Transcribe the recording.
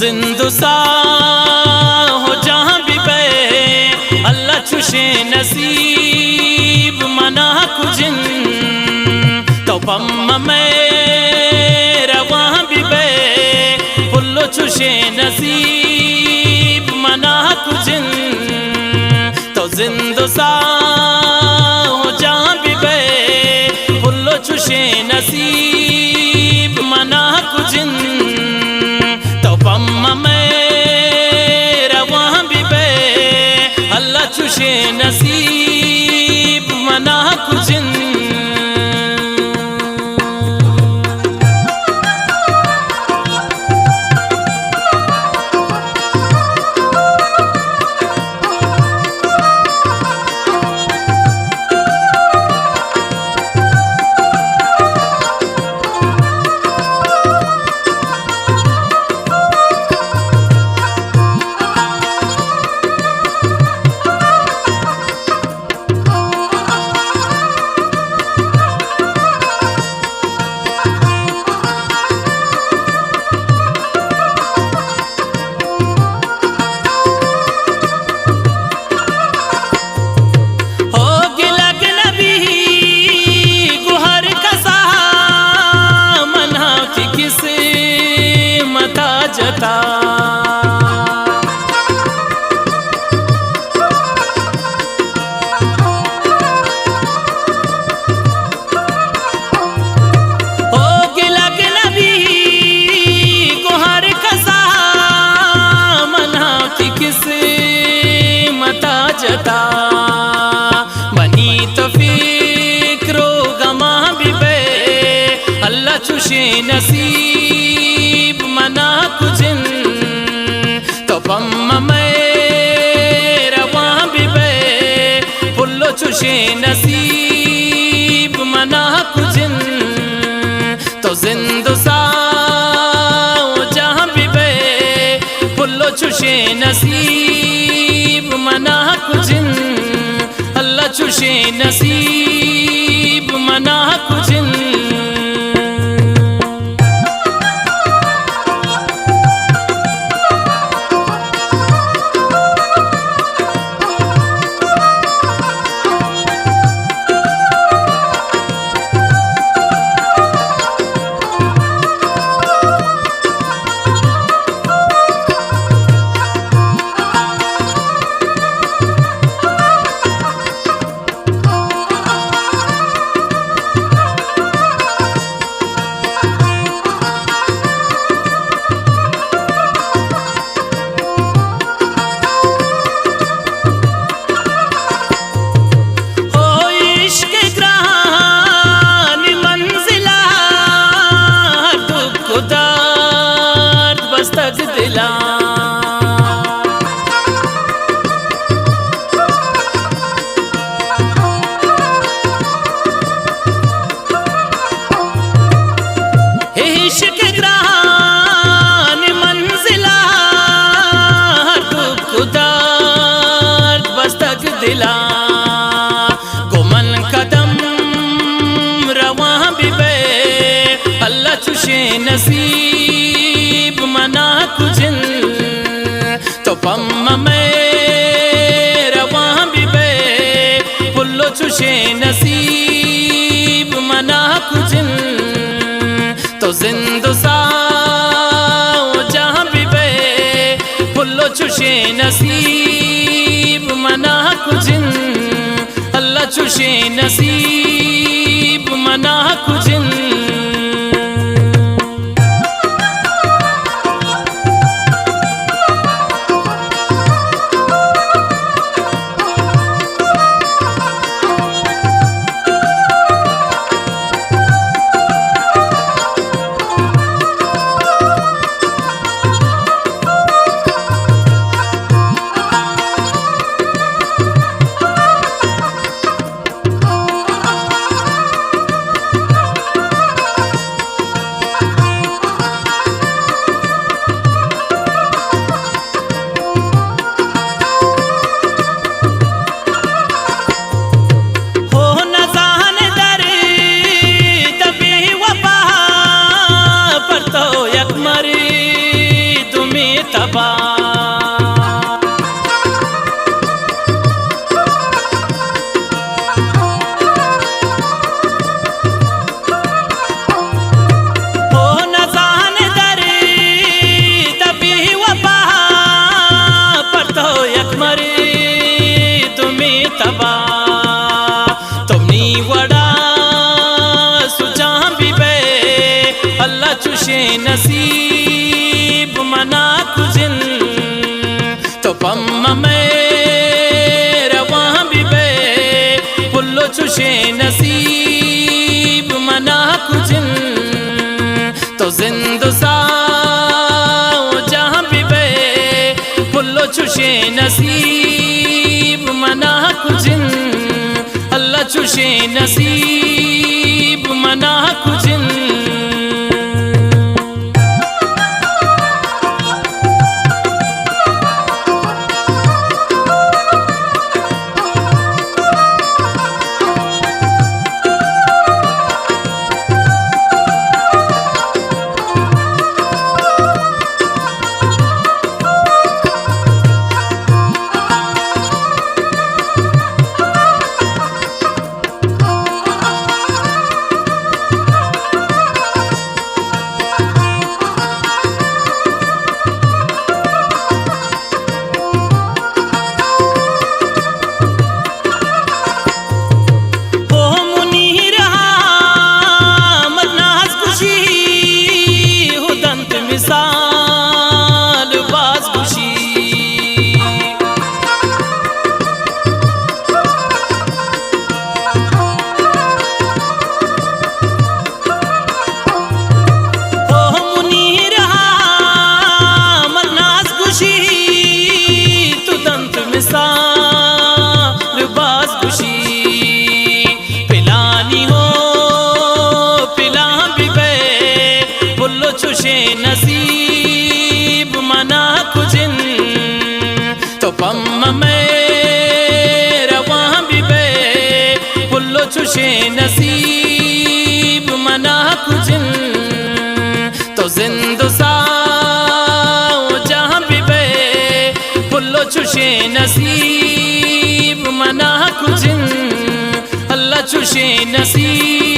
जिंदुसा हो जहाँ भी बे अल्लाह चुशे नसीब मना कुजिन तो पम्मा मेरा वहाँ भी बे पुल्लो चुशे नसीब मना कुजिन तो जिंदुसा हो जहाँ भी बे पुल्लो चुशे नसीब मना कुजिन पम्मा मेरा वहाँ भी बे अल्लाह चुशे नसीब मना कुजिन जता ओ गिलग नबी गुहर कसा मना की किस मता जता बनी तो फिक्रो गमा भी बे अल्लाह चुशे नसीब मना कुजिन तो पम्मा मेरा वहाँ भी बे पुल्लो चुशे नसीब मना कुजिन तो जिंदुसा जहाँ भी बे पुल्लो चुशे नसीब मना कुजिन अल्लाह चुशे नसीब मना कुजिन दिला इश्क ग्रहान मंजिला खुदार बस तक दिला गुमन कदम रवा भी बे अल्लाह चुशे नसीब मना कुजिन तो पम्मा मेरा वहाँ भी बे पुल्लो चुशे नसीब मना कुजिन तो जिंदुसा जहाँ भी बे पुल्लो चुशे नसीब मना कुजिन अल्लाह चुशे नसीब मना कुजिन पम्मा मेरा वहाँ भी बे पुल्लो चुशे नसीब मना कुजिन तो जिंदो साओ जहाँ भी बे पुल्लो चुशे नसीब मना कुजिन अल्लाह चुशे नसीब मना कुजिन मिसाल बाज खुशी हो मुनीर मन्नास खुशी तू दंत मिसाल बाज खुशी पिलानी हो पिला भी बे पुल्लो चुशे नसीब मना कुजिन तो पम्मा मेरा वहाँ भी बे पुल्लो चुशे नसीब मना कुजिन तो जिंदो साओ जहाँ भी बे पुल्लो चुशे नसीब मना कुजिन अल्लाह चुशे नसीब